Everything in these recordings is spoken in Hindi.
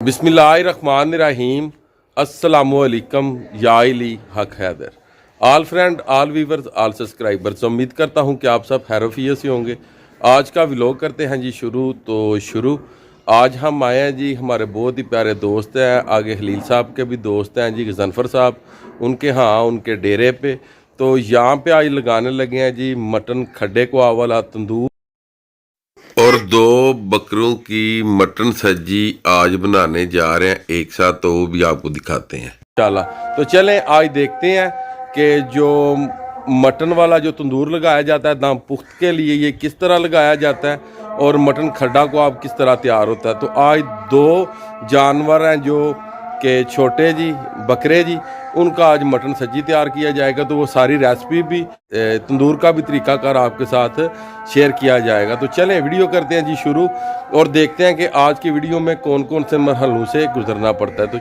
बिस्मिल्लाहिर्रहमानिर्रहीम। अस्सलामुअलैकुम या अली हक हैदर। आल फ्रेंड, आल व्यूवर्स, आल सब्सक्राइबर्स, उम्मीद करता हूँ कि आप सब खैरियत से होंगे। आज का व्लॉग करते हैं जी शुरू। आज हम आए हैं जी, हमारे बहुत ही प्यारे दोस्त हैं, आगे खलील साहब के भी दोस्त हैं जी, गजनफर साहब, उनके डेरे पे। तो यहाँ पे आज लगाने लगे हैं जी मटन खड्डे को वाला तंदूर और 2 बकरों की मटन सब्जी आज बनाने जा रहे हैं एक साथ, तो वो भी आपको दिखाते हैं इंशाल्लाह। तो चलें आज देखते हैं कि जो मटन वाला जो तंदूर लगाया जाता है दाम पुख्त के लिए, ये किस तरह लगाया जाता है और मटन खड्डा को आप किस तरह तैयार होता है। तो आज 2 जानवर हैं जो के छोटे जी बकरे जी, उनका आज मटन सब्जी तैयार किया जाएगा। तो वो सारी रेसिपी भी तंदूर का भी तरीकाकार आपके साथ शेयर किया जाएगा। तो चलें वीडियो करते हैं जी शुरू और देखते हैं कि आज की वीडियो में कौन कौन से मरहलों से गुजरना पड़ता है। तो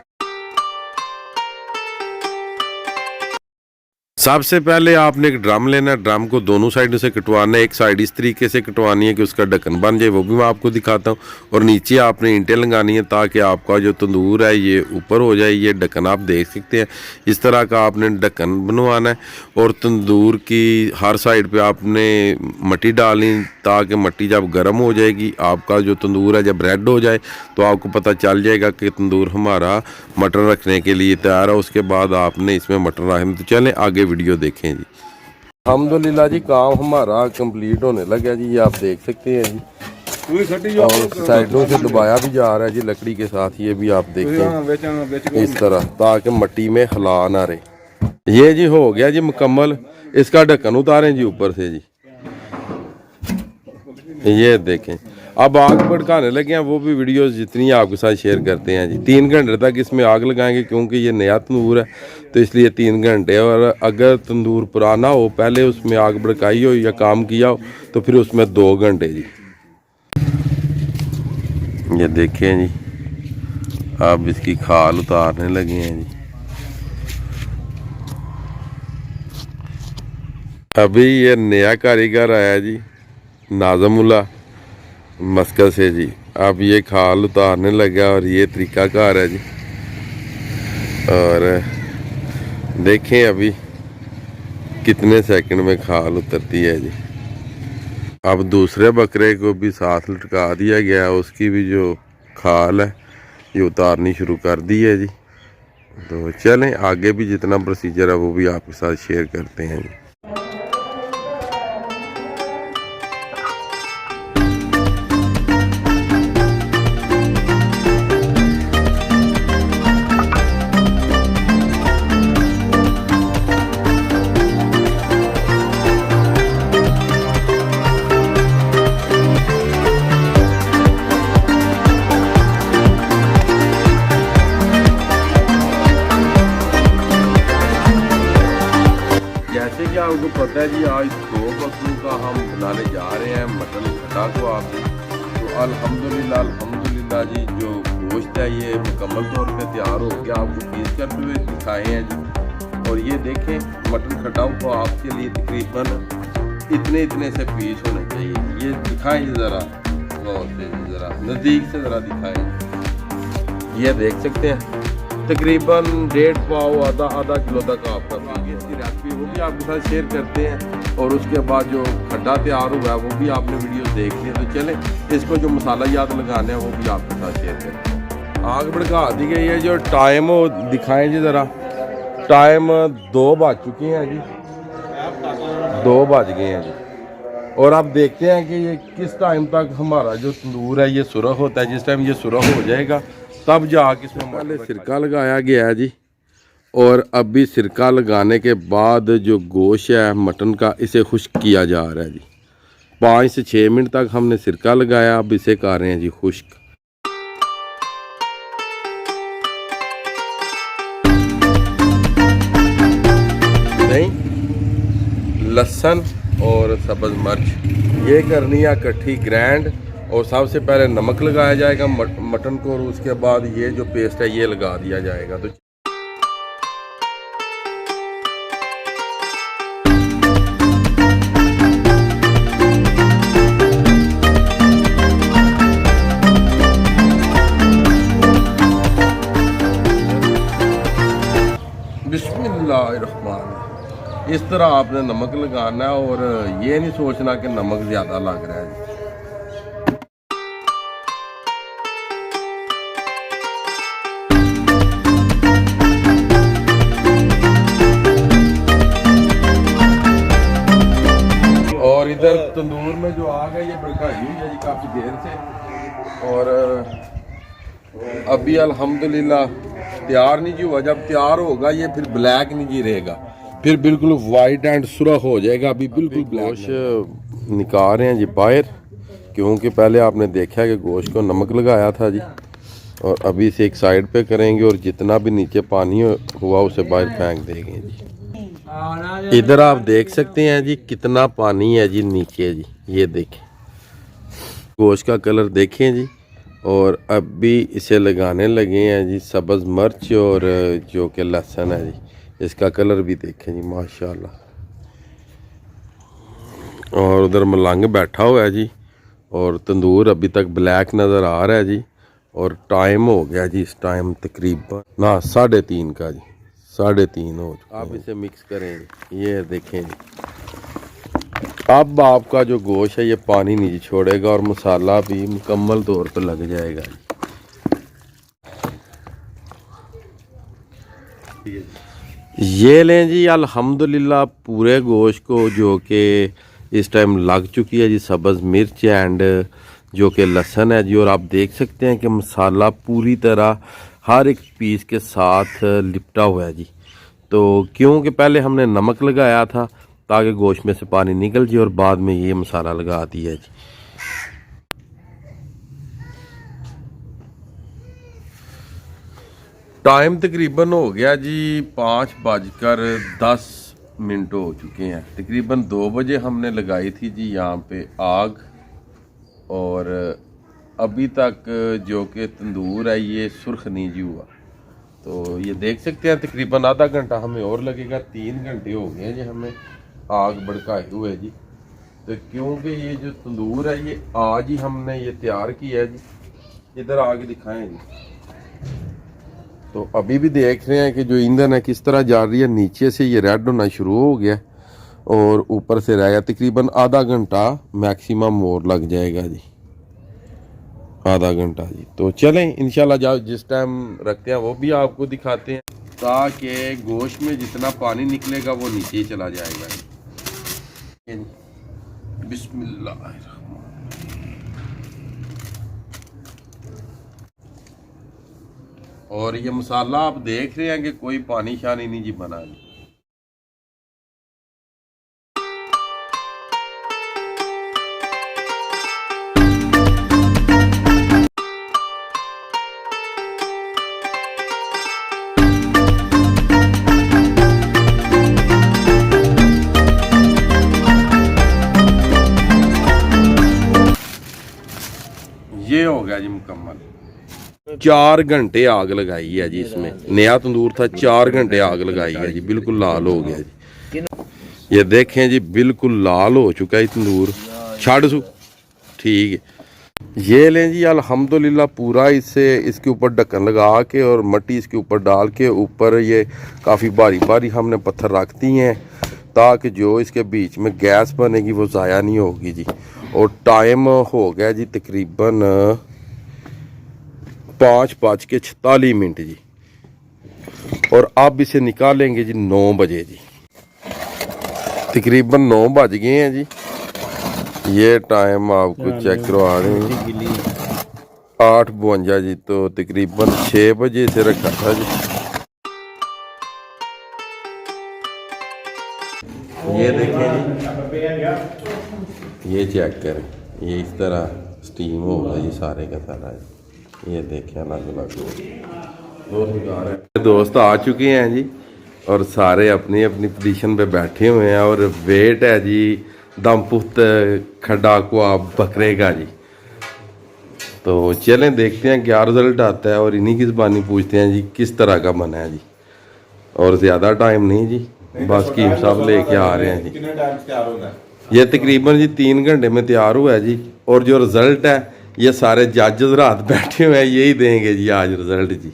सबसे पहले आपने एक ड्रम लेना है, ड्रम को दोनों साइडों से कटवाना है। एक साइड इस तरीके से कटवानी है कि उसका ढक्कन बन जाए, वो भी मैं आपको दिखाता हूँ। और नीचे आपने ईंटें लगानी है ताकि आपका जो तंदूर है ये ऊपर हो जाए। ये ढक्कन आप देख सकते हैं, इस तरह का आपने ढक्कन बनवाना है। और तंदूर की हर साइड पे आपने मट्टी डालनी ताकि मट्टी जब गर्म हो जाएगी, आपका जो तंदूर है जब रेड हो जाए तो आपको पता चल जाएगा कि तंदूर हमारा मटन रखने के लिए तैयार है। उसके बाद आपने इसमें मटन रखना। तो चलें आगे वीडियो देखें जी। अल्हम्दुलिल्लाह जी, काम हमारा कंप्लीट होने लगा जी, ये आप देख सकते हैं जी। और साइडों से दबाया भी जा रहा है जी लकड़ी के साथ, ये भी आप देखें इस तरह, ताकि मट्टी में खला ना रहे। ये जी हो गया जी मुकम्मल। इसका ढक्कन उतारें जी ऊपर से जी, ये देखें। अब आग भड़काने लगे हैं, वो भी वीडियोस जितनी आपके साथ शेयर करते हैं जी। 3 घंटे तक इसमें आग लगाएंगे क्योंकि ये नया तंदूर है, तो इसलिए 3 घंटे। और अगर तंदूर पुराना हो, पहले उसमें आग भड़काई हो या काम किया हो, तो फिर उसमें 2 घंटे जी। ये देखें जी, अब इसकी खाल उतारने लगे हैं जी। अभी ये नया कारीगर आया जी, नाजमुल्ला मस्कत से जी। अब ये खाल उतारने लगा और ये तरीकाकार है जी। और देखें अभी कितने सेकंड में खाल उतरती है जी। अब दूसरे बकरे को भी साथ लटका दिया गया, उसकी भी जो खाल है ये उतारनी शुरू कर दी है जी। तो चलें आगे भी जितना प्रोसीजर है वो भी आपके साथ शेयर करते हैं जी। जैसे कि आपको पता है जी, आज 2 बकरों का हम बनाने जा रहे हैं मटन खड्डा को आप। तो अल्हम्दुलिल्लाह जी, जो गोश्त है ये मुकम्मल तौर पे तैयार हो गया, आपको पीस करते हुए दिखाए हैं जी। और ये देखें मटन खड्डा को आपके लिए तकरीबन इतने से पीस होने चाहिए। ये दिखाएं ज़रा गौर से, ज़रा नज़दीक से ज़रा दिखाएं। ये देख सकते हैं तकरीबन 1.5 पाव आधा किलो तक आपका पीस। इसकी रेसिपी वो भी आपके साथ शेयर करते हैं। और उसके बाद जो खड्डा तैयार हुआ है वो भी आपने वीडियो देख ली। तो चलें इसको जो मसाला याद लगाने हैं वो भी आपके साथ शेयर करते हैं। आग भड़का दी गई है। जो टाइम हो दिखाएं जी ज़रा, टाइम 2 बज चुके हैं जी, 2 बज गए हैं जी। और आप देखते हैं कि ये किस टाइम तक हमारा जो तंदूर है ये सुरख होता है। जिस टाइम ये सुरख हो जाएगा तब जाके इसमें पहले सिरका लगाया गया है जी। और अभी सिरका लगाने के बाद जो गोश्त है मटन का, इसे खुश्क किया जा रहा है जी। 5 से 6 मिनट तक हमने सिरका लगाया, अब इसे कर रहे हैं जी खुश्क। नहीं, लहसुन और सब्ज़ मिर्च ये करनी है इकट्ठी ग्रैंड। और सबसे पहले नमक लगाया जाएगा मटन को, और उसके बाद ये जो पेस्ट है ये लगा दिया जाएगा। तो बिस्मिल्लाहिर्रहमानिर्रहीम। इस तरह आपने नमक लगाना है और ये नहीं सोचना कि नमक ज़्यादा लग रहा है। और इधर तंदूर में जो आग है ये भड़काई हुई है जी काफ़ी देर से, और अभी अल्हम्दुलिल्लाह तैयार नहीं जी हुआ। जब तैयार होगा ये फिर ब्लैक नहीं जी रहेगा, फिर बिल्कुल वाइट एंड सुरख हो जाएगा। अभी बिल्कुल गोश्त निकाल रहे हैं जी बाहर, क्योंकि पहले आपने देखा है कि गोश्त को नमक लगाया था जी, और अभी इसे एक साइड पे करेंगे और जितना भी नीचे पानी हुआ उसे बाहर फेंक देंगे जी। इधर आप देख सकते हैं जी कितना पानी है जी नीचे जी, ये देखें गोश्त का कलर देखें जी। और अभी इसे लगाने लगे हैं जी सब्ज़ मिर्च और जो कि लहसुन है जी, इसका कलर भी देखें जी माशाल्लाह। और उधर मलंग बैठा हुआ है जी, और तंदूर अभी तक ब्लैक नज़र आ रहा है जी। और टाइम हो गया जी इस टाइम तकरीबन ना 3:30 का जी, 3:30 हो चुका। आप इसे मिक्स करें, ये देखें जी। अब आपका जो गोश्त है ये पानी नहीं छोड़ेगा और मसाला भी मुकम्मल तौर पर लग जाएगा। ये लें जी अल्हम्दुलिल्लाह पूरे गोश्त को जो कि इस टाइम लग चुकी है जी सब्ज़ मिर्च एंड जो कि लहसुन है जी। और आप देख सकते हैं कि मसाला पूरी तरह हर एक पीस के साथ लिपटा हुआ है जी। तो क्योंकि पहले हमने नमक लगाया था ताकि गोश्त में से पानी निकल जाए, और बाद में ये मसाला लगा दिया जी। टाइम तकरीबन हो गया जी 5:10 हो चुके हैं। तकरीबन 2 बजे हमने लगाई थी जी यहाँ पे आग, और अभी तक जो कि तंदूर है ये सुर्ख नहीं जी हुआ। तो ये देख सकते हैं तकरीबन आधा घंटा हमें और लगेगा। 3 घंटे हो गए जी हमें आग भड़काए हुए जी। तो क्योंकि ये जो तंदूर है ये आज ही हमने ये तैयार किया है जी। इधर आगे दिखाएं जी। तो अभी भी देख रहे हैं कि जो ईंधन है किस तरह जा रही है, नीचे से ये रेड होना शुरू हो गया और ऊपर से रह गया। तकरीबन आधा घंटा मैक्सिमम और लग जाएगा जी, आधा घंटा जी। तो चलें इंशाल्लाह जाओ जिस टाइम रखते हैं वो भी आपको दिखाते हैं, ताकि गोश्त में जितना पानी निकलेगा वो नीचे ही चला जाएगा। बिस्मिल्लाह। और ये मसाला आप देख रहे हैं कि कोई पानी शानी नहीं जी बना जी। ये हो गया जी मुकम्मल। 4 घंटे आग लगाई है जी इसमें। नया तंदूर था, 4 घंटे आग लगाई है जी, बिल्कुल लाल हो गया जी। ये देखें जी बिल्कुल लाल हो चुका है तंदूर। छाड़ सू ठीक है। ये लें जी अल्हम्दुलिल्लाह पूरा इससे इसके ऊपर ढक्कन लगा के और मट्टी इसके ऊपर डाल के ऊपर ये काफ़ी भारी भारी हमने पत्थर रख दिए हैं, ताकि जो इसके बीच में गैस बनेगी वो ज़ाया नहीं होगी जी। और टाइम हो गया जी तकरीबन 5:46 जी। और अब इसे निकालेंगे जी 9 बजे जी। तकरीबन 9 बज गए हैं जी। ये टाइम आपको चेक करवा रहे हैं 8:52 जी। तो तकरीबन 6 बजे से रखा था जी। ये देखें जी, ये चेक करें, ये इस तरह स्टीम होगा जी सारे का सारा। ये देखें अलग अलग दोस्त आ चुके हैं जी, और सारे अपनी अपनी पोजीशन पे बैठे हुए हैं, और वेट है जी दमपुख्त खडाकुआ बकरे का जी। तो चलें देखते हैं क्या रिजल्ट आता है, और इन्हीं की ज़बानी पूछते हैं जी किस तरह का बना है जी। और ज़्यादा टाइम नहीं जी, बस कीम साहब लेके आ रहे हैं जी। कितने टाइम तैयार होगा? ये तकरीबन जी 3 घंटे में तैयार हुआ है जी। और जो रिजल्ट है ये सारे जजेस रात बैठे हुए हैं, यही देंगे जी आज रिजल्ट जी।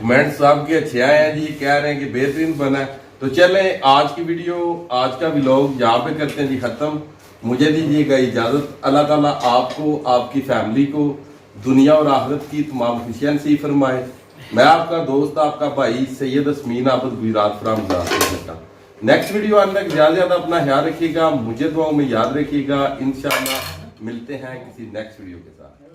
कमेंट्स आपके अच्छे आए हैं जी, कह रहे हैं कि बेहतरीन बना है। तो चलें आज की वीडियो, आज का व्लॉग यहाँ पे करते हैं जी खत्म। मुझे दीजिएगा इजाजत। अल्लाह ताला आपको, आपकी फैमिली को दुनिया और आखिरत की तमाम खुशियां नसीब फरमाए। मैं आपका दोस्त, आपका भाई Syed Asmeen Abad Gujarat from Gujarat. Next video आने तक ज्यादा अपना ख्याल रखिएगा, मुझे दुआओं में याद रखिएगा। इंशाल्लाह मिलते हैं किसी नेक्स्ट वीडियो के साथ।